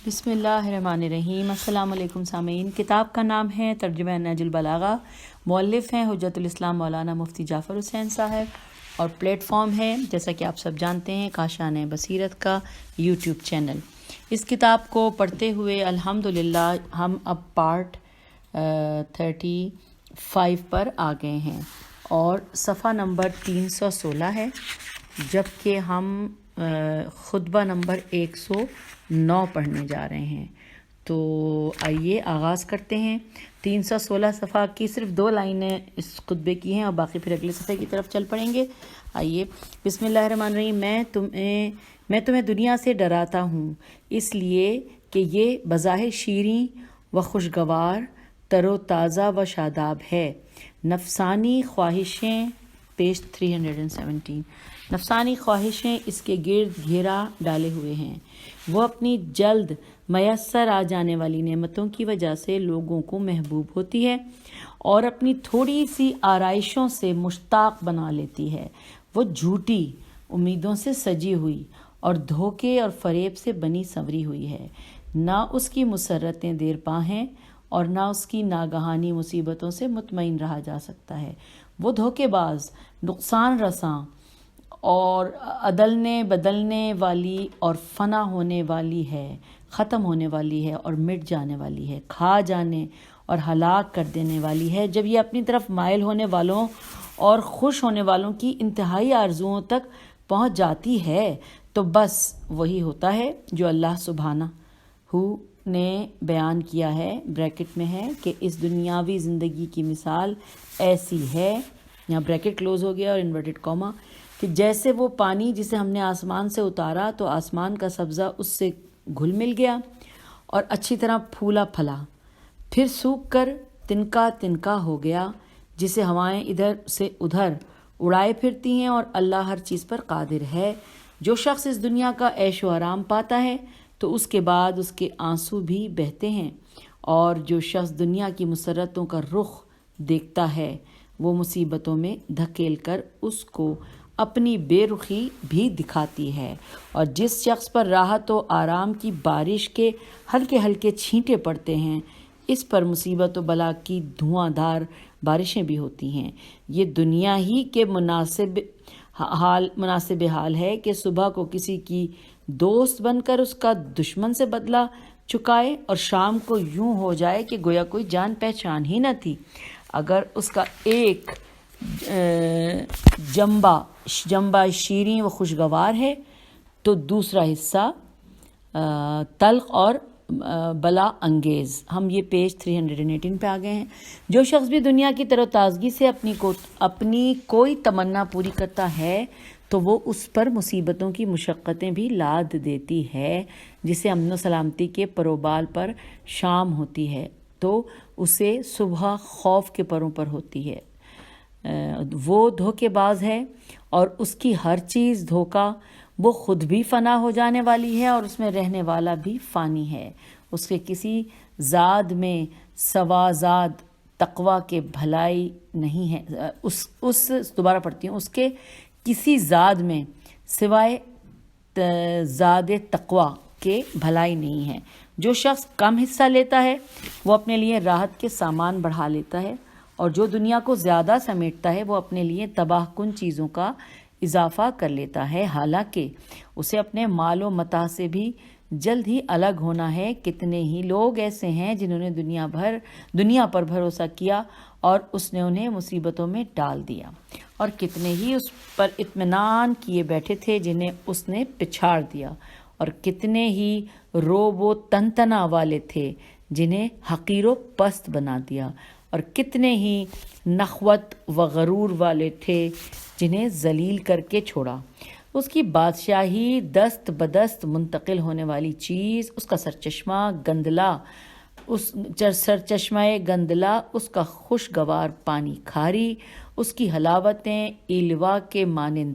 بسم اللہ الرحمن الرحیم۔ السلام علیکم سامعین۔ کتاب کا نام ہے ترجمہ نہج البلاغہ، مؤلف ہیں حجت الاسلام مولانا مفتی جعفر حسین صاحب، اور پلیٹ فارم ہے جیسا کہ آپ سب جانتے ہیں کاشانہ-بصیرت کا یوٹیوب چینل۔ اس کتاب کو پڑھتے ہوئے الحمدللہ ہم اب پارٹ 35 پر آ گئے ہیں اور صفحہ نمبر 316 ہے، جبکہ ہم خطبہ نمبر 109 پڑھنے جا رہے ہیں۔ تو آئیے آغاز کرتے ہیں۔ 316 صفحہ کی صرف 2 لائنیں اس خطبے کی ہیں اور باقی پھر اگلے صفحے کی طرف چل پڑیں گے۔ آئیے، بسم اللہ الرحمن الرحیم۔ میں تمہیں دنیا سے ڈراتا ہوں اس لیے کہ یہ بظاہر شیریں و خوشگوار، تر و تازہ و شاداب ہے۔ نفسانی خواہشیں، پیج 317، نفسانی خواہشیں اس کے گرد گھیرا ڈالے ہوئے ہیں۔ وہ اپنی جلد میسر آ جانے والی نعمتوں کی وجہ سے لوگوں کو محبوب ہوتی ہے اور اپنی تھوڑی سی آرائشوں سے مشتاق بنا لیتی ہے۔ وہ جھوٹی امیدوں سے سجی ہوئی اور دھوکے اور فریب سے بنی سنوری ہوئی ہے۔ نہ اس کی مسرتیں دیر پا ہیں اور نہ اس کی ناگہانی مصیبتوں سے مطمئن رہا جا سکتا ہے۔ وہ دھوکے باز، نقصان رساں اور عدلنے بدلنے والی اور فنا ہونے والی ہے، ختم ہونے والی ہے اور مٹ جانے والی ہے، کھا جانے اور ہلاک کر دینے والی ہے۔ جب یہ اپنی طرف مائل ہونے والوں اور خوش ہونے والوں کی انتہائی آرزوؤں تک پہنچ جاتی ہے تو بس وہی ہوتا ہے جو اللہ سبحانہ نے بیان کیا ہے، بریکٹ میں ہے کہ اس دنیاوی زندگی کی مثال ایسی ہے، یہاں بریکٹ کلوز ہو گیا اور انورٹڈ کاما، کہ جیسے وہ پانی جسے ہم نے آسمان سے اتارا تو آسمان کا سبزہ اس سے گھل مل گیا اور اچھی طرح پھولا پھلا، پھر سوکھ کر تنکا تنکا ہو گیا، جسے ہوائیں ادھر سے ادھر اڑائے پھرتی ہیں، اور اللہ ہر چیز پر قادر ہے۔ جو شخص اس دنیا کا عیش و آرام پاتا ہے تو اس کے بعد اس کے آنسو بھی بہتے ہیں، اور جو شخص دنیا کی مسرتوں کا رخ دیکھتا ہے وہ مصیبتوں میں دھکیل کر اس کو اپنی بے رخی بھی دکھاتی ہے، اور جس شخص پر راحت و آرام کی بارش کے ہلکے ہلکے چھینٹے پڑتے ہیں اس پر مصیبت و بلا کی دھواں دھار بارشیں بھی ہوتی ہیں۔ یہ دنیا ہی کے مناسب حال ہے کہ صبح کو کسی کی دوست بن کر اس کا دشمن سے بدلہ چکائے اور شام کو یوں ہو جائے کہ گویا کوئی جان پہچان ہی نہ تھی۔ اگر اس کا ایک جنبہ شیریں و خوشگوار ہے تو دوسرا حصہ تلخ اور بلا انگیز۔ ہم یہ پیج 318 پہ آ گئے ہیں۔ جو شخص بھی دنیا کی تر و تازگی سے اپنی کوئی تمنا پوری کرتا ہے تو وہ اس پر مصیبتوں کی مشقتیں بھی لاد دیتی ہے۔ جسے امن و سلامتی کے پروبال پر شام ہوتی ہے تو اسے صبح خوف کے پروں پر ہوتی ہے۔ وہ دھوکے باز ہے اور اس کی ہر چیز دھوکا، وہ خود بھی فنا ہو جانے والی ہے اور اس میں رہنے والا بھی فانی ہے۔ اس کے کسی زاد میں سوا زاد تقوی کے بھلائی نہیں ہے۔ دوبارہ پڑھتی ہوں، اس کے کسی زاد میں سوائے زاد تقوی کے بھلائی نہیں ہے۔ جو شخص کم حصہ لیتا ہے وہ اپنے لیے راحت کے سامان بڑھا لیتا ہے، اور جو دنیا کو زیادہ سمیٹتا ہے وہ اپنے لیے تباہ کن چیزوں کا اضافہ کر لیتا ہے، حالانکہ اسے اپنے مال و متاع سے بھی جلد ہی الگ ہونا ہے۔ کتنے ہی لوگ ایسے ہیں جنہوں نے دنیا پر بھروسہ کیا اور اس نے انہیں مصیبتوں میں ڈال دیا، اور کتنے ہی اس پر اطمینان کیے بیٹھے تھے جنہیں اس نے پچھاڑ دیا، اور کتنے ہی روب و تنتنا والے تھے جنہیں حقیر و پست بنا دیا، اور کتنے ہی نخوت و غرور والے تھے جنہیں ذلیل کر کے چھوڑا۔ اس کی بادشاہی دست بدست منتقل ہونے والی چیز، اس کا سرچشمہ گندلا، اس کا خوشگوار پانی کھاری، اس کی حلاوتیں ایلوا کے مانند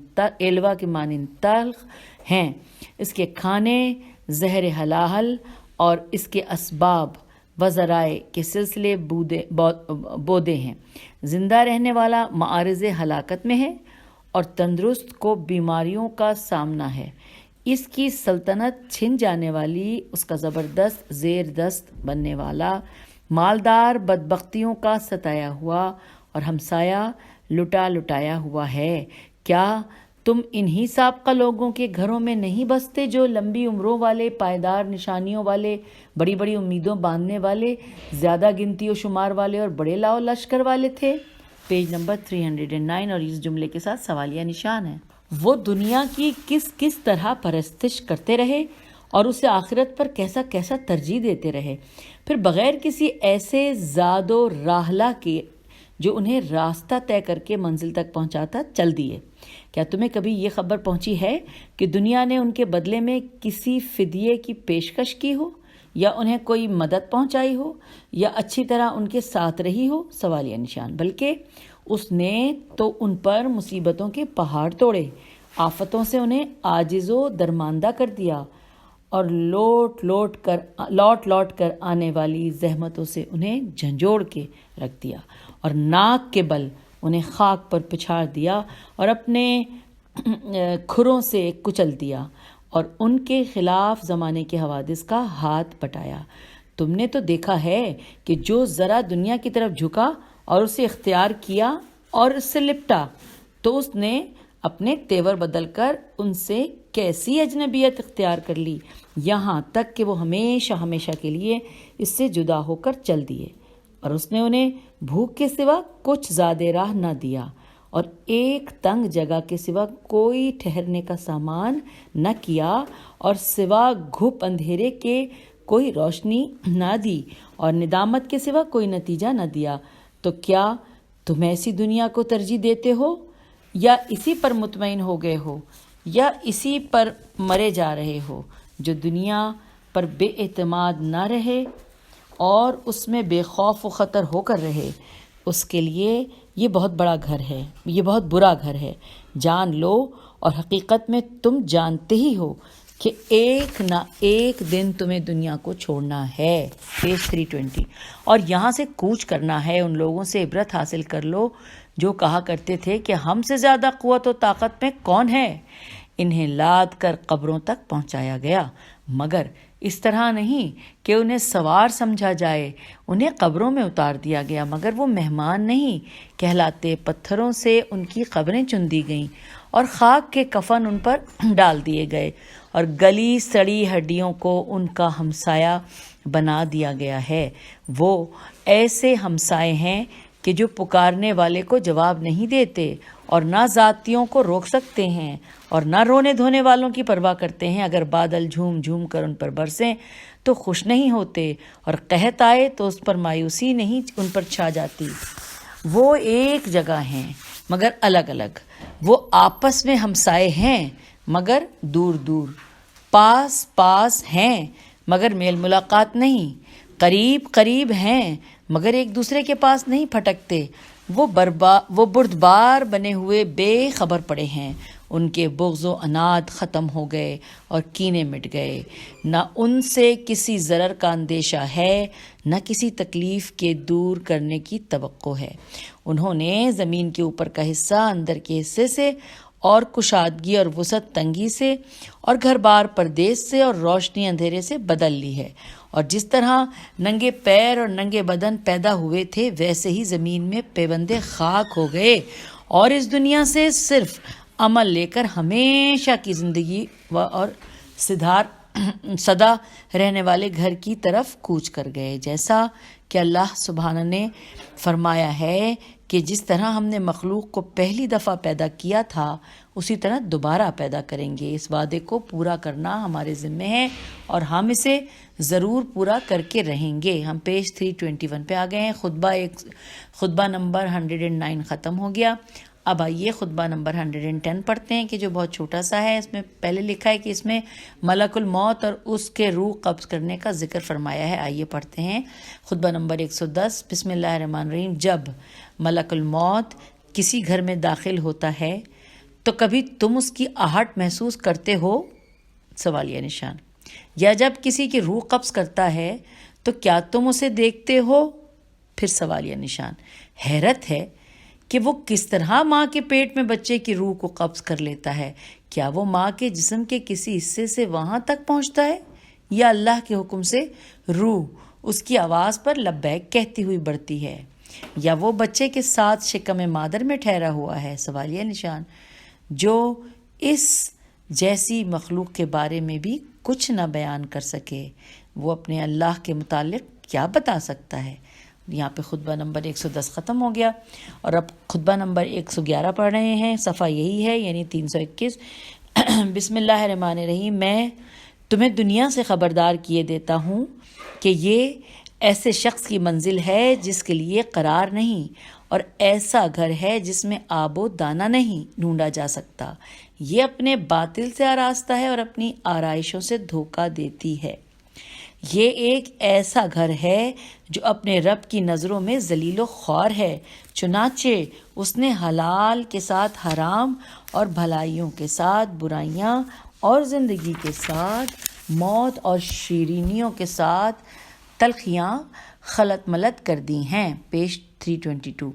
تلخ ہیں، اس کے کھانے زہر حلاحل اور اس کے اسباب و ذرائع کے سلسلے بودے ہیں۔ زندہ رہنے والا معارض ہلاکت میں ہے اور تندرست کو بیماریوں کا سامنا ہے۔ اس کی سلطنت چھن جانے والی، اس کا زبردست زیر دست بننے والا، مالدار بدبختیوں کا ستایا ہوا اور ہمسایہ لٹایا ہوا ہے۔ کیا تم انہی سابقہ لوگوں کے گھروں میں نہیں بستے جو لمبی عمروں والے، پائیدار نشانیوں والے، بڑی بڑی امیدوں باندھنے والے، زیادہ گنتی و شمار والے اور بڑے لاؤ لشکر والے تھے؟ پیج نمبر 309 اور اس جملے کے ساتھ سوالیہ نشان ہے۔ وہ دنیا کی کس طرح پرستش کرتے رہے اور اسے آخرت پر کیسا کیسا ترجیح دیتے رہے، پھر بغیر کسی ایسے زاد و راحلہ کے جو انہیں راستہ طے کر کے منزل تک پہنچاتا چل دیے۔ کیا تمہیں کبھی یہ خبر پہنچی ہے کہ دنیا نے ان کے بدلے میں کسی فدیے کی پیشکش کی ہو، یا انہیں کوئی مدد پہنچائی ہو، یا اچھی طرح ان کے ساتھ رہی ہو؟ سوالیہ نشان۔ بلکہ اس نے تو ان پر مصیبتوں کے پہاڑ توڑے، آفتوں سے انہیں عاجز و درماندہ کر دیا، اور لوٹ لوٹ کر آنے والی زحمتوں سے انہیں جھنجھوڑ کے رکھ دیا، اور ناک کے بل انہیں خاک پر پچھاڑ دیا اور اپنے کھروں سے کچل دیا، اور ان کے خلاف زمانے کے حوادث کا ہاتھ بٹایا۔ تم نے تو دیکھا ہے کہ جو ذرا دنیا کی طرف جھکا اور اسے اختیار کیا اور اس سے لپٹا، تو اس نے اپنے تیور بدل کر ان سے کیسی اجنبیت اختیار کر لی، یہاں تک کہ وہ ہمیشہ ہمیشہ کے لیے اس سے جدا ہو کر چل دیے، اور اس نے انہیں بھوک کے سوا کچھ زاد راہ نہ دیا، اور ایک تنگ جگہ کے سوا کوئی ٹھہرنے کا سامان نہ کیا، اور سوا گھپ اندھیرے کے کوئی روشنی نہ دی، اور ندامت کے سوا کوئی نتیجہ نہ دیا۔ تو کیا تم ایسی دنیا کو ترجیح دیتے ہو، یا اسی پر مطمئن ہو گئے ہو، یا اسی پر مرے جا رہے ہو جو دنیا پر بے اعتماد نہ رہے اور اس میں بے خوف و خطر ہو کر رہے؟ اس کے لیے یہ بہت بڑا گھر ہے، یہ بہت برا گھر ہے، جان لو، اور حقیقت میں تم جانتے ہی ہو کہ ایک نہ ایک دن تمہیں دنیا کو چھوڑنا ہے۔ پیج 320۔ اور یہاں سے کوچ کرنا ہے۔ ان لوگوں سے عبرت حاصل کر لو جو کہا کرتے تھے کہ ہم سے زیادہ قوت و طاقت میں کون ہے؟ انہیں لاد کر قبروں تک پہنچایا گیا، مگر اس طرح نہیں کہ انہیں سوار سمجھا جائے۔ انہیں قبروں میں اتار دیا گیا، مگر وہ مہمان نہیں کہلاتے۔ پتھروں سے ان کی قبریں چن دی گئیں، اور خاک کے کفن ان پر ڈال دیے گئے، اور گلی سڑی ہڈیوں کو ان کا ہمسایہ بنا دیا گیا ہے۔ وہ ایسے ہمسائے ہیں کہ جو پکارنے والے کو جواب نہیں دیتے، اور نہ ذاتیوں کو روک سکتے ہیں، اور نہ رونے دھونے والوں کی پرواہ کرتے ہیں۔ اگر بادل جھوم جھوم کر ان پر برسیں تو خوش نہیں ہوتے، اور قحط آئے تو اس پر مایوسی نہیں ان پر چھا جاتی۔ وہ ایک جگہ ہیں مگر الگ الگ، وہ آپس میں ہمسائے ہیں مگر دور دور، پاس پاس ہیں مگر میل ملاقات نہیں، قریب قریب ہیں مگر ایک دوسرے کے پاس نہیں پھٹکتے۔ وہ بردبار بنے ہوئے بے خبر پڑے ہیں، ان کے بغض و عناد ختم ہو گئے اور کینے مٹ گئے۔ نہ ان سے کسی ضرر کا اندیشہ ہے، نہ کسی تکلیف کے دور کرنے کی توقع ہے۔ انہوں نے زمین کے اوپر کا حصہ اندر کے حصے سے، اور کشادگی اور وسعت تنگی سے، اور گھر بار پردیس سے، اور روشنی اندھیرے سے بدل لی ہے۔ اور جس طرح ننگے پیر اور ننگے بدن پیدا ہوئے تھے، ویسے ہی زمین میں پیوندے خاک ہو گئے، اور اس دنیا سے صرف عمل لے کر ہمیشہ کی زندگی اور سدا رہنے والے گھر کی طرف کوچ کر گئے۔ جیسا کہ اللہ سبحانہ نے فرمایا ہے کہ جس طرح ہم نے مخلوق کو پہلی دفعہ پیدا کیا تھا، اسی طرح دوبارہ پیدا کریں گے۔ اس وعدے کو پورا کرنا ہمارے ذمہ ہے، اور ہم اسے ضرور پورا کر کے رہیں گے۔ ہم پیج 321 پہ آ گئے ہیں۔ خطبہ نمبر 109 ختم ہو گیا۔ اب آئیے خطبہ نمبر 110 پڑھتے ہیں، کہ جو بہت چھوٹا سا ہے۔ اس میں پہلے لکھا ہے کہ اس میں ملک الموت اور اس کے روح قبض کرنے کا ذکر فرمایا ہے۔ آئیے پڑھتے ہیں خطبہ نمبر 110۔ بسم اللہ الرحمن الرحیم۔ جب ملک الموت کسی گھر میں داخل ہوتا ہے تو کبھی تم اس کی آہٹ محسوس کرتے ہو؟ سوالیہ نشان۔ یا جب کسی کی روح قبض کرتا ہے تو کیا تم اسے دیکھتے ہو؟ پھر سوالیہ نشان۔ حیرت ہے کہ وہ کس طرح ماں کے پیٹ میں بچے کی روح کو قبض کر لیتا ہے۔ کیا وہ ماں کے جسم کے کسی حصے سے وہاں تک پہنچتا ہے یا اللہ کے حکم سے روح اس کی آواز پر لبیک کہتی ہوئی بڑھتی ہے، یا وہ بچے کے ساتھ شکم مادر میں ٹھہرا ہوا ہے؟ سوالیہ نشان۔ جو اس جیسی مخلوق کے بارے میں بھی کچھ نہ بیان کر سکے، وہ اپنے اللہ کے متعلق کیا بتا سکتا ہے؟ یہاں پہ خطبہ نمبر 110 ختم ہو گیا، اور اب خطبہ نمبر 111 پڑھ رہے ہیں۔ صفحہ یہی ہے، یعنی 321۔ بسم اللہ الرحمن الرحیم۔ میں تمہیں دنیا سے خبردار کیے دیتا ہوں کہ یہ ایسے شخص کی منزل ہے جس کے لیے قرار نہیں، اور ایسا گھر ہے جس میں آب و دانہ نہیں ڈھونڈا جا سکتا۔ یہ اپنے باطل سے آراستہ ہے اور اپنی آرائشوں سے دھوکہ دیتی ہے۔ یہ ایک ایسا گھر ہے جو اپنے رب کی نظروں میں ذلیل و خوار ہے، چنانچہ اس نے حلال کے ساتھ حرام اور بھلائیوں کے ساتھ برائیاں اور زندگی کے ساتھ موت اور شیرینیوں کے ساتھ تلخیاں خلط ملط کر دی ہیں۔ پیج 322۔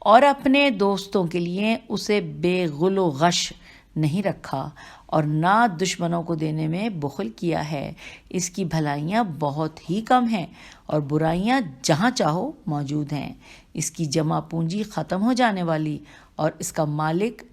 اور اپنے دوستوں کے لیے اسے بے غل و غش نہیں رکھا، اور نہ دشمنوں کو دینے میں بخل کیا ہے۔ اس کی بھلائیاں بہت ہی کم ہیں اور برائیاں جہاں چاہو موجود ہیں۔ اس کی جمع پونجی ختم ہو جانے والی، اور اس کا ملک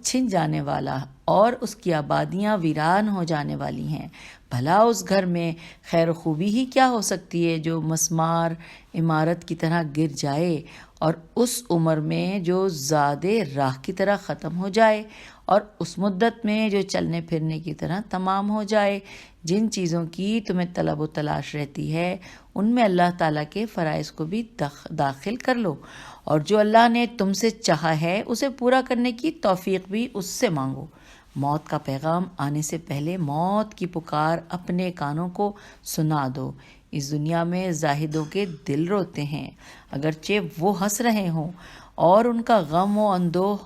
چھن جانے والا، اور اس کی آبادیاں ویران ہو جانے والی ہیں۔ بھلا اس گھر میں خیر و خوبی ہی کیا ہو سکتی ہے جو مسمار عمارت کی طرح گر جائے، اور اس عمر میں جو زادِ راہ کی طرح ختم ہو جائے، اور اس مدت میں جو چلنے پھرنے کی طرح تمام ہو جائے۔ جن چیزوں کی تمہیں طلب و تلاش رہتی ہے ان میں اللہ تعالیٰ کے فرائض کو بھی داخل کر لو، اور جو اللہ نے تم سے چاہا ہے اسے پورا کرنے کی توفیق بھی اس سے مانگو۔ موت کا پیغام آنے سے پہلے موت کی پکار اپنے کانوں کو سنا دو۔ اس دنیا میں زاہدوں کے دل روتے ہیں، اگرچہ وہ ہنس رہے ہوں، اور ان کا غم و اندوہ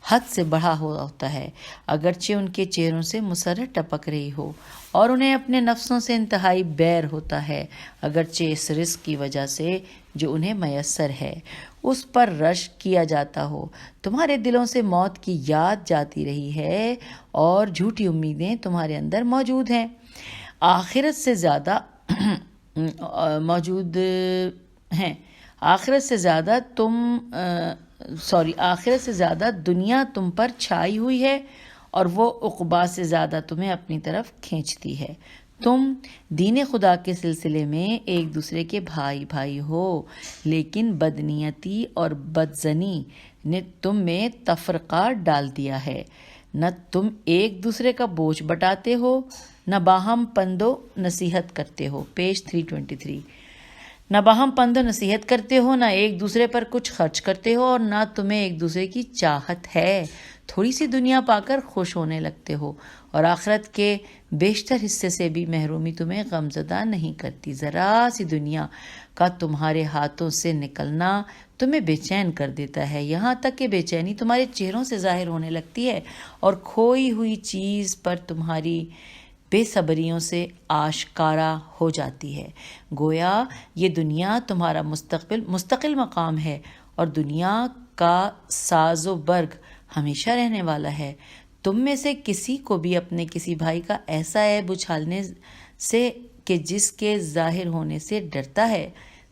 حد سے بڑھا ہوا ہوتا ہے، اگرچہ ان کے چہروں سے مسرت ٹپک رہی ہو، اور انہیں اپنے نفسوں سے انتہائی بیر ہوتا ہے، اگرچہ اس رزق کی وجہ سے جو انہیں میسر ہے اس پر رشک کیا جاتا ہو۔ تمہارے دلوں سے موت کی یاد جاتی رہی ہے، اور جھوٹی امیدیں تمہارے اندر موجود ہیں۔ آخرت سے زیادہ آخرت سے زیادہ دنیا تم پر چھائی ہوئی ہے، اور وہ عقبا سے زیادہ تمہیں اپنی طرف کھینچتی ہے۔ تم دین خدا کے سلسلے میں ایک دوسرے کے بھائی ہو، لیکن بدنیتی اور بدظنی نے تم میں تفرقہ ڈال دیا ہے۔ نہ تم ایک دوسرے کا بوجھ بٹاتے ہو، نہ باہم پند و نصیحت کرتے ہو۔ پیج 323۔ نہ باہم پند و نصیحت کرتے ہو، نہ ایک دوسرے پر کچھ خرچ کرتے ہو، اور نہ تمہیں ایک دوسرے کی چاہت ہے۔ تھوڑی سی دنیا پا کر خوش ہونے لگتے ہو، اور آخرت کے بیشتر حصے سے بھی محرومی تمہیں غمزدہ نہیں کرتی۔ ذرا سی دنیا کا تمہارے ہاتھوں سے نکلنا تمہیں بے چین کر دیتا ہے، یہاں تک کہ بے چینی تمہارے چہروں سے ظاہر ہونے لگتی ہے، اور کھوئی ہوئی چیز پر تمہاری بے صبریوں سے آشکارا ہو جاتی ہے۔ گویا یہ دنیا تمہارا مستقل مقام ہے، اور دنیا کا ساز و برگ ہمیشہ رہنے والا ہے۔ تم میں سے کسی کو بھی اپنے کسی بھائی کا ایسا عیب اچھالنے سے کہ جس کے ظاہر ہونے سے ڈرتا ہے،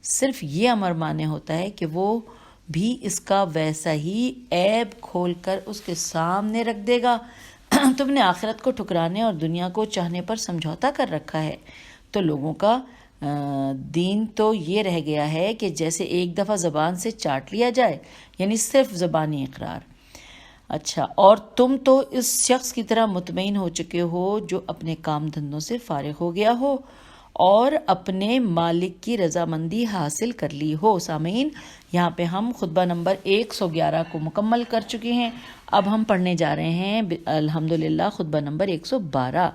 صرف یہ امر مانے ہوتا ہے کہ وہ بھی اس کا ویسا ہی عیب کھول کر اس کے سامنے رکھ دے گا۔ تم نے آخرت کو ٹھکرانے اور دنیا کو چاہنے پر سمجھوتا کر رکھا ہے، تو لوگوں کا دین تو یہ رہ گیا ہے کہ جیسے ایک دفعہ زبان سے چاٹ لیا جائے، یعنی صرف زبانی اقرار۔ اچھا، اور تم تو اس شخص کی طرح مطمئن ہو چکے ہو جو اپنے کام دھندوں سے فارغ ہو گیا ہو اور اپنے مالک کی رضامندی حاصل کر لی ہو۔ سامعین، یہاں پہ ہم خطبہ نمبر 111 کو مکمل کر چکے ہیں۔ اب ہم پڑھنے جا رہے ہیں الحمدللہ خطبہ نمبر 112۔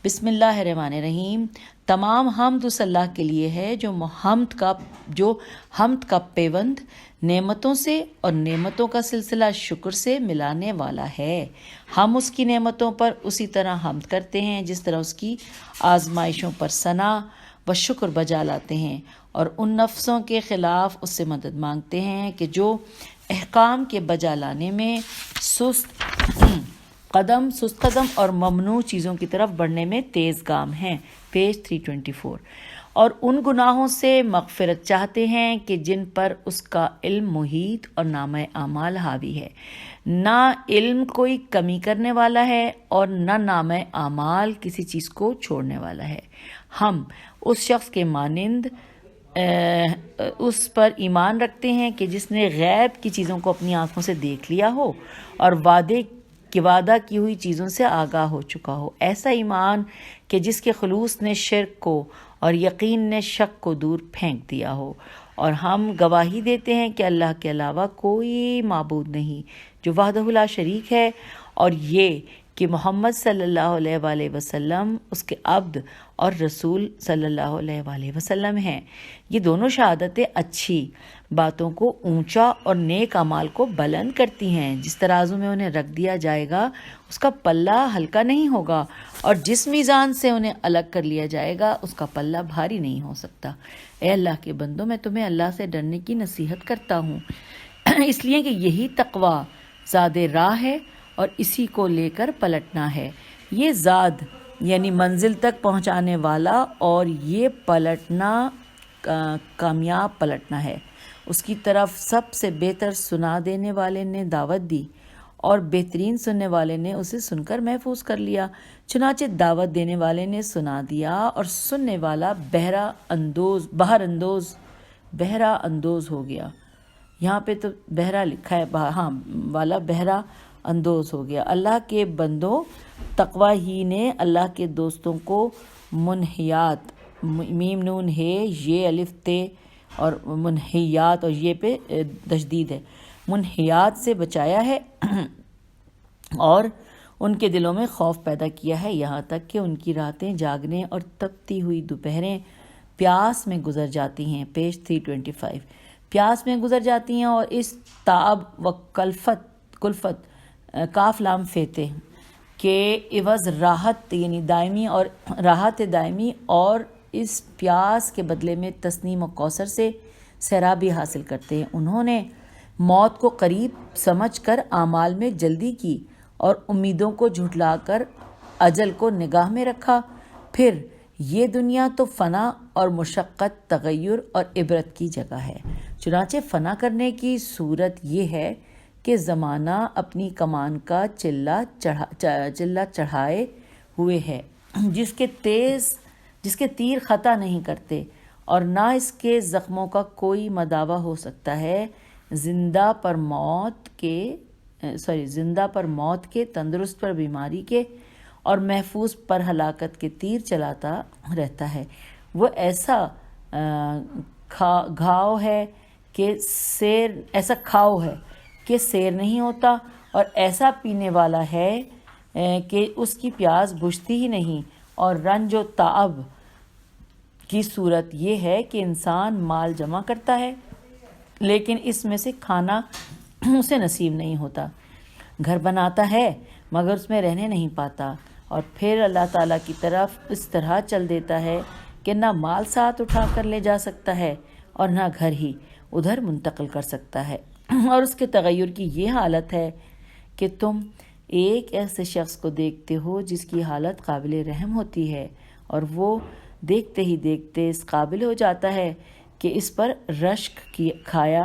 بسم اللہ الرحمن الرحیم۔ تمام حمد اس اللہ کے لیے ہے جو حمد کا پیوند نعمتوں سے اور نعمتوں کا سلسلہ شکر سے ملانے والا ہے۔ ہم اس کی نعمتوں پر اسی طرح حمد کرتے ہیں جس طرح اس کی آزمائشوں پر ثنا و شکر بجا لاتے ہیں، اور ان نفسوں کے خلاف اس سے مدد مانگتے ہیں کہ جو احکام کے بجا لانے میں سست قدم اور ممنوع چیزوں کی طرف بڑھنے میں تیز گام ہیں، پیج 324، اور ان گناہوں سے مغفرت چاہتے ہیں کہ جن پر اس کا علم محیط اور نامہ اعمال حاوی ہے۔ نہ علم کوئی کمی کرنے والا ہے اور نہ نامہ اعمال کسی چیز کو چھوڑنے والا ہے۔ ہم اس شخص کے مانند اس پر ایمان رکھتے ہیں کہ جس نے غیب کی چیزوں کو اپنی آنکھوں سے دیکھ لیا ہو اور وعدہ کی ہوئی چیزوں سے آگاہ ہو چکا ہو، ایسا ایمان کہ جس کے خلوص نے شرک کو اور یقین نے شک کو دور پھینک دیا ہو، اور ہم گواہی دیتے ہیں کہ اللہ کے علاوہ کوئی معبود نہیں جو وحدہ لا شریک ہے، اور یہ کہ محمد صلی اللہ علیہ وآلہ وسلم اس کے عبد اور رسول صلی اللہ علیہ وآلہ وسلم ہیں۔ یہ دونوں شہادتیں اچھی باتوں کو اونچا اور نیک اعمال کو بلند کرتی ہیں۔ جس ترازو میں انہیں رکھ دیا جائے گا اس کا پلہ ہلکا نہیں ہوگا، اور جس میزان سے انہیں الگ کر لیا جائے گا اس کا پلہ بھاری نہیں ہو سکتا۔ اے اللہ کے بندوں، میں تمہیں اللہ سے ڈرنے کی نصیحت کرتا ہوں، اس لیے کہ یہی تقوی زاد راہ ہے اور اسی کو لے کر پلٹنا ہے۔ یہ زاد یعنی منزل تک پہنچانے والا، اور یہ پلٹنا کامیاب پلٹنا ہے۔ اس کی طرف سب سے بہتر سنا دینے والے نے دعوت دی اور بہترین سننے والے نے اسے سن کر محفوظ کر لیا۔ چنانچہ دعوت دینے والے نے سنا دیا اور سننے والا بہرہ اندوز ہو گیا۔ یہاں پہ تو بہرہ لکھا ہے، ہاں والا بہرہ اندوز ہو گیا۔ اللہ کے بندوں، تقوی ہی نے اللہ کے دوستوں کو منہیات، میم نون ہے، یہ الف تے، اور منہیات اور یہ پہ تشدید ہے، منہیات سے بچایا ہے اور ان کے دلوں میں خوف پیدا کیا ہے، یہاں تک کہ ان کی راتیں جاگنے اور تپتی ہوئی دوپہریں پیاس میں گزر جاتی ہیں، پیج 325، پیاس میں گزر جاتی ہیں، اور اس تعب و کلفت کاف لام فیتے کے عوض راحت یعنی دائمی اور راحت دائمی اور اس پیاس کے بدلے میں تسنیم و کوثر سے سیرابی حاصل کرتے ہیں۔ انہوں نے موت کو قریب سمجھ کر اعمال میں جلدی کی اور امیدوں کو جھٹلا کر اجل کو نگاہ میں رکھا۔ پھر یہ دنیا تو فنا اور مشقت، تغیر اور عبرت کی جگہ ہے۔ چنانچہ فنا کرنے کی صورت یہ ہے کہ زمانہ اپنی کمان کا چلہ چڑھائے ہوئے ہے، جس کے تیر خطا نہیں کرتے اور نہ اس کے زخموں کا کوئی مداوع ہو سکتا ہے۔ زندہ پر موت کے، تندرست پر بیماری کے اور محفوظ پر ہلاکت کے تیر چلاتا رہتا ہے۔ وہ ایسا کھاؤ ہے کہ سیر نہیں ہوتا، اور ایسا پینے والا ہے کہ اس کی پیاس بجھتی ہی نہیں۔ اور رنج و تعب کی صورت یہ ہے کہ انسان مال جمع کرتا ہے لیکن اس میں سے کھانا اسے نصیب نہیں ہوتا، گھر بناتا ہے مگر اس میں رہنے نہیں پاتا، اور پھر اللہ تعالیٰ کی طرف اس طرح چل دیتا ہے کہ نہ مال ساتھ اٹھا کر لے جا سکتا ہے اور نہ گھر ہی ادھر منتقل کر سکتا ہے۔ اور اس کے تغیر کی یہ حالت ہے کہ تم ایک ایسے شخص کو دیکھتے ہو جس کی حالت قابل رحم ہوتی ہے، اور وہ دیکھتے ہی دیکھتے اس قابل ہو جاتا ہے کہ اس پر رشک کھایا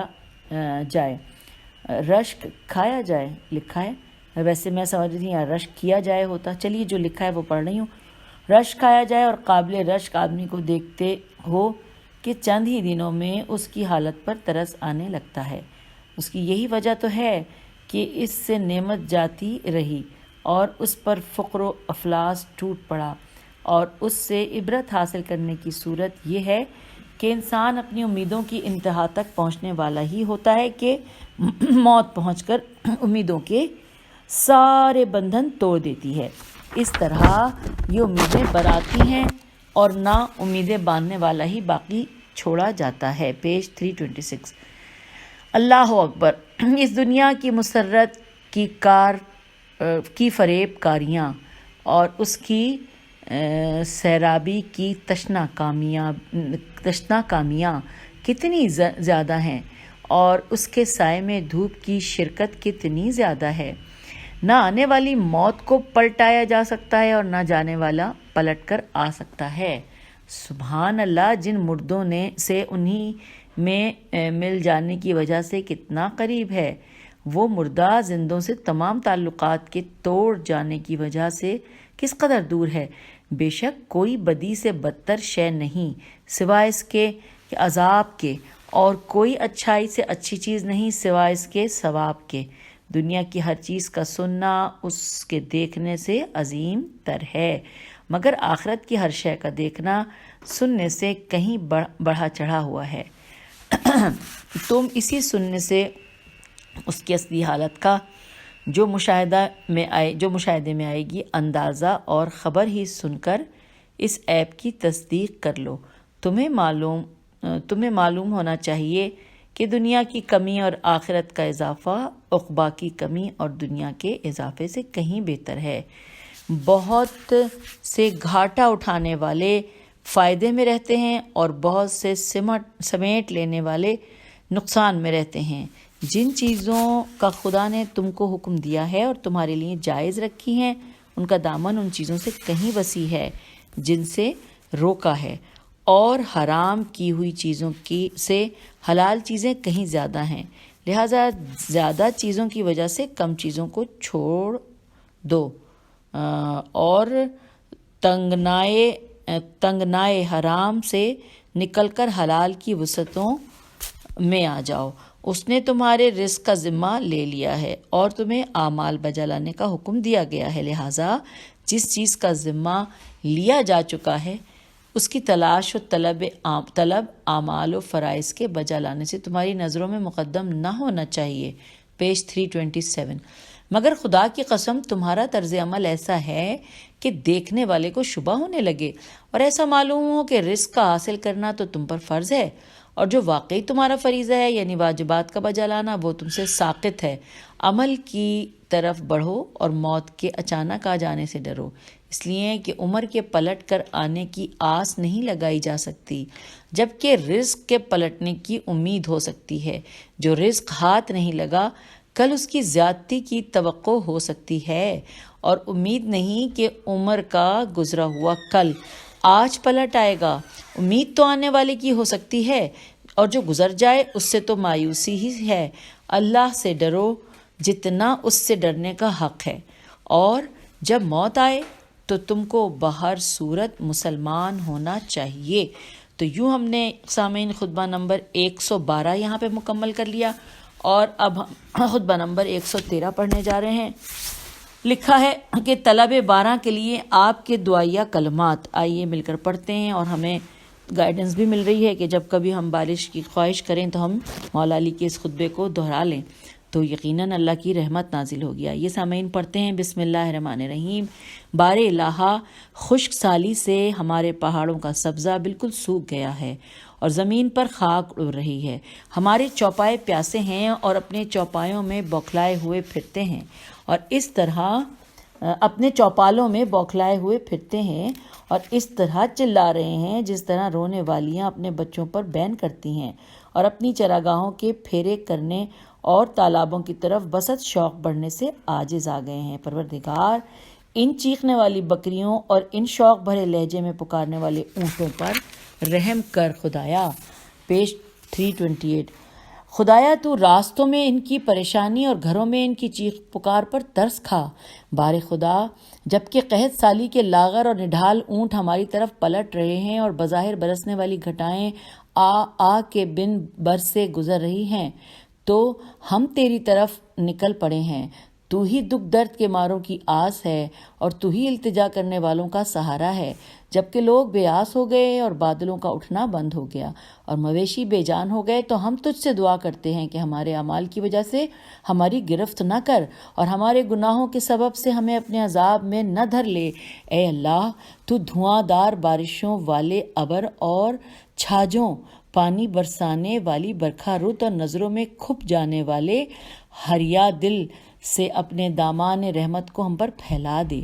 جائے لکھا ہے، ویسے میں سمجھ رہی ہوں رشک کیا جائے ہوتا، چلیے جو لکھا ہے وہ پڑھ رہی ہوں۔ رشک کھایا جائے، اور قابل رشک آدمی کو دیکھتے ہو کہ چند ہی دنوں میں اس کی حالت پر ترس آنے لگتا ہے۔ اس کی یہی وجہ تو ہے کہ اس سے نعمت جاتی رہی اور اس پر فقر و افلاس ٹوٹ پڑا، اور اس سے عبرت حاصل کرنے کی صورت یہ ہے کہ انسان اپنی امیدوں کی انتہا تک پہنچنے والا ہی ہوتا ہے کہ موت پہنچ کر امیدوں کے سارے بندھن توڑ دیتی ہے۔ اس طرح یہ امیدیں براتی ہیں اور نہ امیدیں باندھنے والا ہی باقی چھوڑا جاتا ہے، پیج 326۔ اللہ اکبر! اس دنیا کی مسرت کی فریب کاریاں اور اس کی سیرابی کی تشنا کامیاں کتنی زیادہ ہیں، اور اس کے سائے میں دھوپ کی شرکت کتنی زیادہ ہے۔ نہ آنے والی موت کو پلٹایا جا سکتا ہے اور نہ جانے والا پلٹ کر آ سکتا ہے۔ سبحان اللہ، جن مردوں سے انہی میں مل جانے کی وجہ سے کتنا قریب ہے، وہ مردہ زندوں سے تمام تعلقات کے توڑ جانے کی وجہ سے کس قدر دور ہے۔ بے شک کوئی بدی سے بدتر شے نہیں سوائے اس کے عذاب کے، اور کوئی اچھائی سے اچھی چیز نہیں سوائے اس کے ثواب کے۔ دنیا کی ہر چیز کا سننا اس کے دیکھنے سے عظیم تر ہے، مگر آخرت کی ہر شے کا دیکھنا سننے سے کہیں بڑھا چڑھا ہوا ہے۔ تم اسی سننے سے اس کی اصلی حالت کا جو مشاہدے میں آئے گی اندازہ اور خبر ہی سن کر اس عیب کی تصدیق کر لو۔ تمہیں معلوم ہونا چاہیے کہ دنیا کی کمی اور آخرت کا اضافہ عقبیٰ کی کمی اور دنیا کے اضافے سے کہیں بہتر ہے۔ بہت سے گھاٹا اٹھانے والے فائدے میں رہتے ہیں اور بہت سے سمیٹ لینے والے نقصان میں رہتے ہیں۔ جن چیزوں کا خدا نے تم کو حکم دیا ہے اور تمہارے لیے جائز رکھی ہیں، ان کا دامن ان چیزوں سے کہیں وسیع ہے جن سے روکا ہے، اور حرام کی ہوئی چیزوں سے حلال چیزیں کہیں زیادہ ہیں۔ لہٰذا زیادہ چیزوں کی وجہ سے کم چیزوں کو چھوڑ دو اور تنگنائے حرام سے نکل کر حلال کی وسعتوں میں آ جاؤ۔ اس نے تمہارے رزق کا ذمہ لے لیا ہے اور تمہیں اعمال بجا لانے کا حکم دیا گیا ہے، لہٰذا جس چیز کا ذمہ لیا جا چکا ہے اس کی تلاش و طلب اعمال و فرائض کے بجا لانے سے تمہاری نظروں میں مقدم نہ ہونا چاہیے۔ پیج 327۔ مگر خدا کی قسم تمہارا طرز عمل ایسا ہے کہ دیکھنے والے کو شبہ ہونے لگے، اور ایسا معلوم ہو کہ رزق کا حاصل کرنا تو تم پر فرض ہے، اور جو واقعی تمہارا فریضہ ہے یعنی واجبات کا بجا لانا وہ تم سے ساقط ہے۔ عمل کی طرف بڑھو اور موت کے اچانک آ جانے سے ڈرو، اس لیے کہ عمر کے پلٹ کر آنے کی آس نہیں لگائی جا سکتی، جبکہ رزق کے پلٹنے کی امید ہو سکتی ہے۔ جو رزق ہاتھ نہیں لگا کل اس کی زیادتی کی توقع ہو سکتی ہے، اور امید نہیں کہ عمر کا گزرا ہوا کل آج پلٹ آئے گا۔ امید تو آنے والے کی ہو سکتی ہے، اور جو گزر جائے اس سے تو مایوسی ہی ہے۔ اللہ سے ڈرو جتنا اس سے ڈرنے کا حق ہے، اور جب موت آئے تو تم کو بہر صورت مسلمان ہونا چاہیے۔ تو یوں ہم نے سامعین خطبہ نمبر 112 یہاں پہ مکمل کر لیا، اور اب ہم خطبہ نمبر 113 پڑھنے جا رہے ہیں۔ لکھا ہے کہ طلب 12 کے لیے آپ کے دعائیہ کلمات، آئیے مل کر پڑھتے ہیں، اور ہمیں گائیڈنس بھی مل رہی ہے کہ جب کبھی ہم بارش کی خواہش کریں تو ہم مولا علی کے اس خطبے کو دہرا لیں تو یقیناً اللہ کی رحمت نازل ہو گیا۔ یہ سامعین پڑھتے ہیں۔ بسم اللہ الرحمن الرحیم۔ بار الہا، خشک سالی سے ہمارے پہاڑوں کا سبزہ بالکل سوکھ گیا ہے اور زمین پر خاک اڑ رہی ہے۔ ہمارے چوپائے پیاسے ہیں اور اپنے چوپایوں میں بوکھلائے ہوئے پھرتے ہیں، اور اس طرح اپنے چوپالوں میں بوکھلائے ہوئے پھرتے ہیں اور اس طرح چلا رہے ہیں جس طرح رونے والیاں اپنے بچوں پر بین کرتی ہیں، اور اپنی چراگاہوں کے پھیرے کرنے اور تالابوں کی طرف بسط شوق بڑھنے سے عاجز آ گئے ہیں۔ پروردگار، ان چیخنے والی بکریوں اور ان شوق بھرے لہجے میں پکارنے والے اونٹوں پر رحم کر خدایا۔ پیج 328۔ خدایا تو راستوں میں ان کی پریشانی اور گھروں میں ان کی چیخ پکار پر ترس کھا۔ بار خدا، جبکہ قحط سالی کے لاغر اور نڈھال اونٹ ہماری طرف پلٹ رہے ہیں اور بظاہر برسنے والی گھٹائیں آ کے بن برس سے گزر رہی ہیں، تو ہم تیری طرف نکل پڑے ہیں۔ تو ہی دکھ درد کے ماروں کی آس ہے اور تو ہی التجا کرنے والوں کا سہارا ہے۔ جبکہ لوگ بے آس ہو گئے اور بادلوں کا اٹھنا بند ہو گیا اور مویشی بے جان ہو گئے، تو ہم تجھ سے دعا کرتے ہیں کہ ہمارے اعمال کی وجہ سے ہماری گرفت نہ کر اور ہمارے گناہوں کے سبب سے ہمیں اپنے عذاب میں نہ دھر لے۔ اے اللہ، تو دھواں دار بارشوں والے ابر اور چھاجوں، پانی برسانے والی برکھا رت اور نظروں میں کھپ جانے والے ہریا دل سے اپنے دامان رحمت کو ہم پر پھیلا دے۔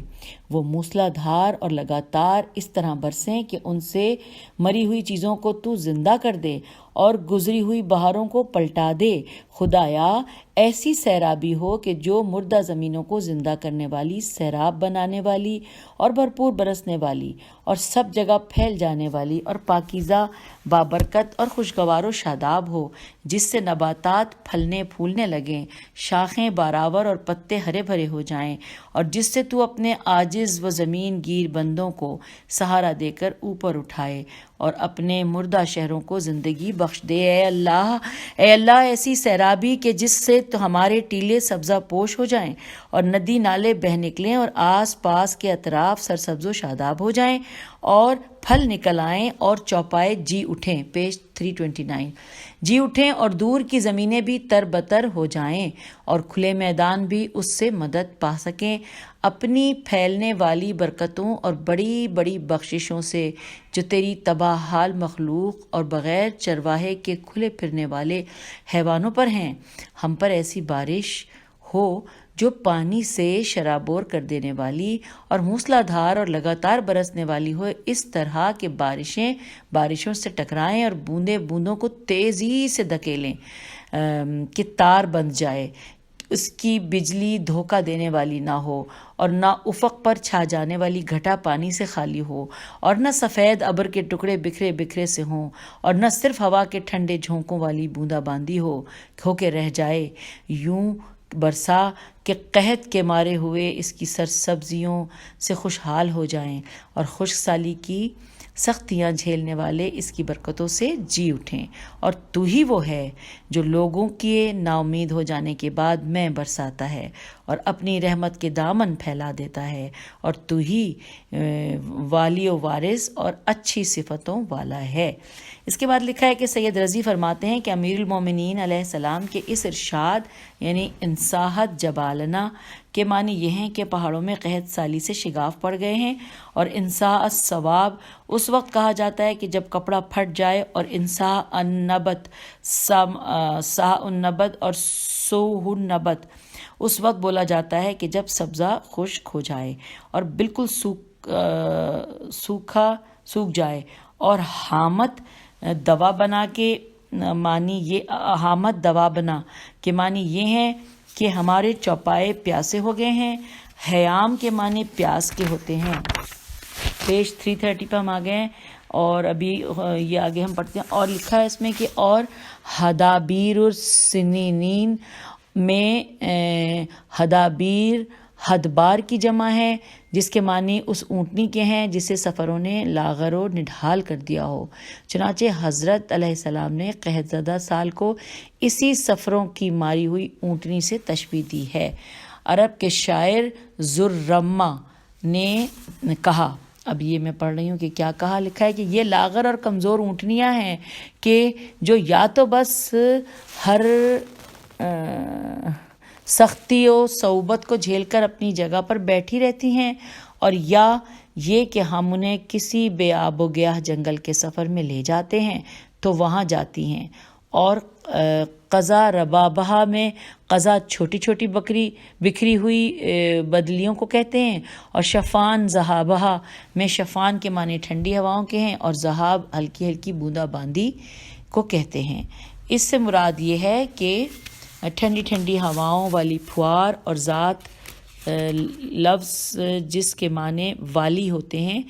وہ موسلا دھار اور لگاتار اس طرح برسیں کہ ان سے مری ہوئی چیزوں کو تو زندہ کر دے اور گزری ہوئی بہاروں کو پلٹا دے۔ خدایا ایسی سیرابی ہو کہ جو مردہ زمینوں کو زندہ کرنے والی، سیراب بنانے والی اور بھرپور برسنے والی اور سب جگہ پھیل جانے والی اور پاکیزہ، بابرکت اور خوشگوار و شاداب ہو، جس سے نباتات پھلنے پھولنے لگیں، شاخیں باراور اور پتے ہرے بھرے ہو جائیں، اور جس سے تو اپنے عاجز و زمین گیر بندوں کو سہارا دے کر اوپر اٹھائے اور اپنے مردہ شہروں کو زندگی بخش دے۔ اے اللہ ایسی سیرابی کہ جس سے تو ہمارے ٹیلے سبزہ پوش ہو جائیں اور ندی نالے بہہ نکلیں اور آس پاس کے اطراف سرسبز و شاداب ہو جائیں اور پھل نکل آئیں اور چوپائے جی اٹھیں۔ پیج 329 جی اٹھیں اور دور کی زمینیں بھی تر بتر ہو جائیں اور کھلے میدان بھی اس سے مدد پا سکیں اپنی پھیلنے والی برکتوں اور بڑی بڑی بخششوں سے جو تیری تباہ حال مخلوق اور بغیر چرواہے کے کھلے پھرنے والے حیوانوں پر ہیں۔ ہم پر ایسی بارش ہو جو پانی سے شرابور کر دینے والی اور موسلا دھار اور لگاتار برسنے والی ہو، اس طرح کہ بارشیں بارشوں سے ٹکرائیں اور بوندیں بوندوں کو تیزی سے دھکیلیں کہ تار بند جائے، اس کی بجلی دھوکہ دینے والی نہ ہو اور نہ افق پر چھا جانے والی گھٹا پانی سے خالی ہو اور نہ سفید ابر کے ٹکڑے بکھرے بکھرے سے ہوں اور نہ صرف ہوا کے ٹھنڈے جھونکوں والی بوندا باندی ہو کے رہ جائے۔ یوں برسا کہ قحط کے مارے ہوئے اس کی سرسبزیوں سے خوشحال ہو جائیں اور خشک سالی کی سختیاں جھیلنے والے اس کی برکتوں سے جی اٹھیں۔ اور تو ہی وہ ہے جو لوگوں کے نا امید ہو جانے کے بعد میں برساتا ہے اور اپنی رحمت کے دامن پھیلا دیتا ہے، اور تو ہی والی و وارث اور اچھی صفتوں والا ہے۔ اس کے بعد لکھا ہے کہ سید رضی فرماتے ہیں کہ امیر المومنین علیہ السلام کے اس ارشاد یعنی انصاحت جبالنا کے معنی یہ ہیں کہ پہاڑوں میں قحط سالی سے شگاف پڑ گئے ہیں، اور انصاء الثواب اس وقت کہا جاتا ہے کہ جب کپڑا پھٹ جائے، اور انصاء النبت سا النبت اور سوہ النبت اس وقت بولا جاتا ہے کہ جب سبزہ خشک ہو جائے اور بالکل سوکھ جائے۔ اور حامت دوا بنا کے معنی یہ ہیں کہ ہمارے چوپائے پیاسے ہو گئے ہیں۔ حیام کے معنی پیاس کے ہوتے ہیں۔ پیج 330 پہ ہم آ گئے ہیں، اور ابھی یہ آگے ہم پڑھتے ہیں۔ اور لکھا ہے اس میں کہ اور ہدابیر السنین میں ہدابیر ہدبار کی جمع ہے، جس کے معنی اس اونٹنی کے ہیں جسے سفروں نے لاغر و نڈھال کر دیا ہو۔ چنانچہ حضرت علیہ السلام نے قحط زدہ سال کو اسی سفروں کی ماری ہوئی اونٹنی سے تشبیہ دی ہے۔ عرب کے شاعر زررمہ نے کہا، اب یہ میں پڑھ رہی ہوں کہ کیا کہا، لکھا ہے کہ یہ لاغر اور کمزور اونٹنیاں ہیں کہ جو یا تو بس ہر سختی و صعوبت کو جھیل کر اپنی جگہ پر بیٹھی رہتی ہیں، اور یا یہ کہ ہم انہیں کسی بے آب و گیاہ جنگل کے سفر میں لے جاتے ہیں تو وہاں جاتی ہیں۔ اور قضا ربابہ میں قضا چھوٹی چھوٹی بکھری ہوئی بدلیوں کو کہتے ہیں، اور شفان ذہابہ میں شفان کے معنی ٹھنڈی ہواؤں کے ہیں، اور ذہاب ہلکی ہلکی بوندا باندی کو کہتے ہیں۔ اس سے مراد یہ ہے کہ ٹھنڈی ٹھنڈی ہواؤں والی پھوار، اور ذات لفظ جس کے معنی والی ہوتے ہیں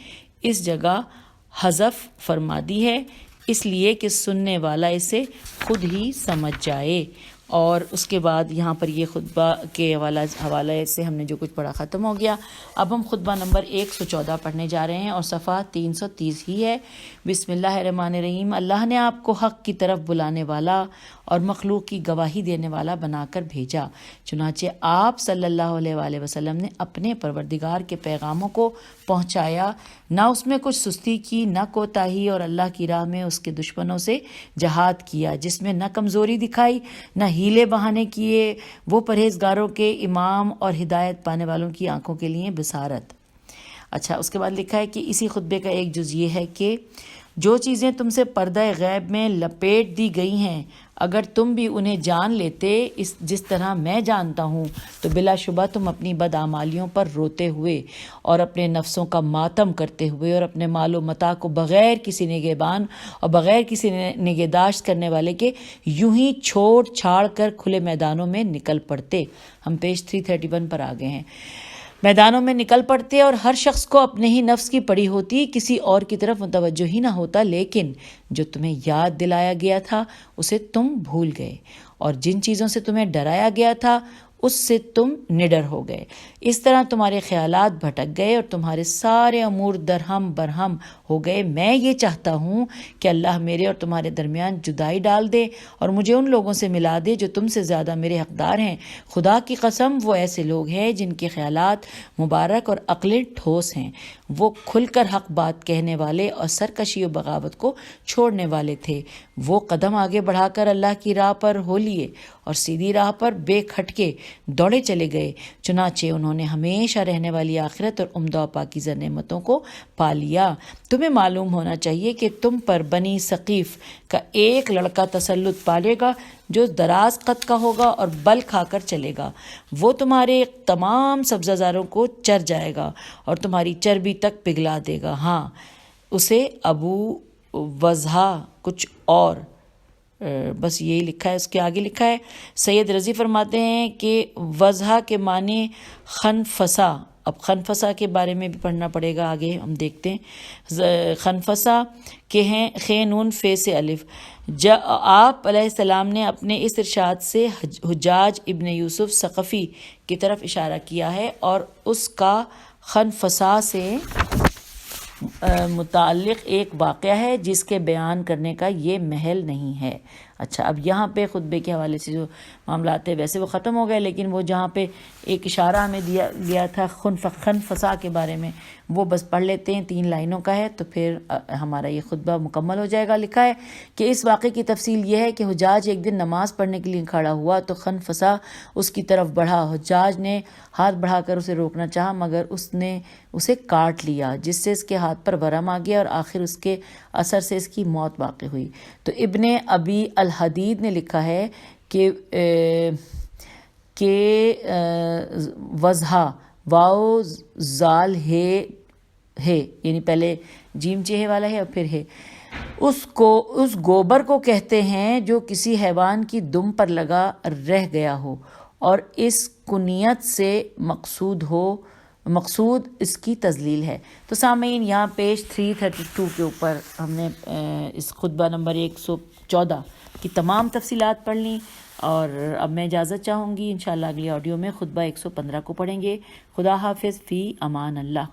اس جگہ حذف فرما دی ہے، اس لیے کہ سننے والا اسے خود ہی سمجھ جائے۔ اور اس کے بعد یہاں پر یہ خطبہ کے حوالے سے ہم نے جو کچھ پڑھا ختم ہو گیا۔ اب ہم خطبہ نمبر 114 پڑھنے جا رہے ہیں، اور صفحہ 330 ہی ہے۔ بسم اللہ الرحمن الرحیم۔ اللہ نے آپ کو حق کی طرف بلانے والا اور مخلوق کی گواہی دینے والا بنا کر بھیجا، چنانچہ آپ صلی اللہ علیہ وآلہ وسلم نے اپنے پروردگار کے پیغاموں کو پہنچایا، نہ اس میں کچھ سستی کی، نہ کوتاہی، اور اللہ کی راہ میں اس کے دشمنوں سے جہاد کیا، جس میں نہ کمزوری دکھائی نہ ہیلے بہانے کیے۔ وہ پرہیزگاروں کے امام اور ہدایت پانے والوں کی آنکھوں کے لیے بصارت۔ اچھا، اس کے بعد لکھا ہے کہ اسی خطبے کا ایک جز یہ ہے کہ جو چیزیں تم سے پردہ غیب میں لپیٹ دی گئی ہیں اگر تم بھی انہیں جان لیتے جس طرح میں جانتا ہوں تو بلا شبہ تم اپنی بدعمالیوں پر روتے ہوئے اور اپنے نفسوں کا ماتم کرتے ہوئے اور اپنے مال و متاع کو بغیر کسی نگہبان اور بغیر کسی نگہداشت کرنے والے کے یوں ہی چھوڑ چھاڑ کر کھلے میدانوں میں نکل پڑتے. ہم پیج 331 پر آ گئے ہیں. میدانوں میں نکل پڑتے اور ہر شخص کو اپنے ہی نفس کی پڑی ہوتی، کسی اور کی طرف متوجہ ہی نہ ہوتا، لیکن جو تمہیں یاد دلایا گیا تھا اسے تم بھول گئے اور جن چیزوں سے تمہیں ڈرایا گیا تھا اس سے تم نڈر ہو گئے. اس طرح تمہارے خیالات بھٹک گئے اور تمہارے سارے امور درہم برہم ہو گئے. میں یہ چاہتا ہوں کہ اللہ میرے اور تمہارے درمیان جدائی ڈال دے اور مجھے ان لوگوں سے ملا دے جو تم سے زیادہ میرے حقدار ہیں. خدا کی قسم وہ ایسے لوگ ہیں جن کے خیالات مبارک اور عقلیں ٹھوس ہیں. وہ کھل کر حق بات کہنے والے اور سرکشی و بغاوت کو چھوڑنے والے تھے. وہ قدم آگے بڑھا کر اللہ کی راہ پر ہو لیے اور سیدھی راہ پر بے کھٹکے دوڑے چلے گئے. چنانچہ انہوں نے ہمیشہ رہنے والی آخرت اور عمدہ و پاکیزہ نعمتوں کو پا لیا. تمہیں معلوم ہونا چاہیے کہ تم پر بنی ثقیف کا ایک لڑکا تسلط پالے گا جو دراز قد کا ہوگا اور بل کھا کر چلے گا. وہ تمہارے تمام سبزہ زاروں کو چر جائے گا اور تمہاری چربی تک پگھلا دے گا. ہاں اسے ابو وضحا کچھ اور بس یہی لکھا ہے. اس کے آگے لکھا ہے سید رضی فرماتے ہیں کہ وضحا کے معنی خنفسا. اب خنفسا کے بارے میں بھی پڑھنا پڑے گا، آگے ہم دیکھتے ہیں. خنفسا کے ہیں خے نون فے سے الف. آپ علیہ السلام نے اپنے اس ارشاد سے حجاج ابن یوسف ثقفی کی طرف اشارہ کیا ہے اور اس کا خنفسا سے متعلق ایک واقعہ ہے جس کے بیان کرنے کا یہ محل نہیں ہے. اچھا، اب یہاں پہ خطبے کے حوالے سے جو معاملات ہیں ویسے وہ ختم ہو گئے، لیکن وہ جہاں پہ ایک اشارہ ہمیں دیا تھا خنفسا کے بارے میں وہ بس پڑھ لیتے ہیں. 3 لائنوں کا ہے تو پھر ہمارا یہ خطبہ مکمل ہو جائے گا. لکھا ہے کہ اس واقعے کی تفصیل یہ ہے کہ حجاج ایک دن نماز پڑھنے کے لیے کھڑا ہوا تو خنفسا اس کی طرف بڑھا. حجاج نے ہاتھ بڑھا کر اسے روکنا چاہا مگر اس نے اسے کاٹ لیا جس سے اس کے ہاتھ پر ورم آ گیا اور آخر اس کے اثر سے اس کی موت واقع ہوئی. تو ابن ابی الحدید نے لکھا ہے کہ وضحا واو زال ہے یعنی پہلے جیم چہے والا ہے اور پھر ہے. اس گوبر کو کہتے ہیں جو کسی حیوان کی دم پر لگا رہ گیا ہو اور اس کنیت سے مقصود اس کی تذلیل ہے. تو سامعین یہاں پیج 332 کے اوپر ہم نے اس خطبہ نمبر 114 کی تمام تفصیلات پڑھ لیں اور اب میں اجازت چاہوں گی. انشاءاللہ اگلی آڈیو میں خطبہ 115 کو پڑھیں گے. خدا حافظ، فی امان اللہ.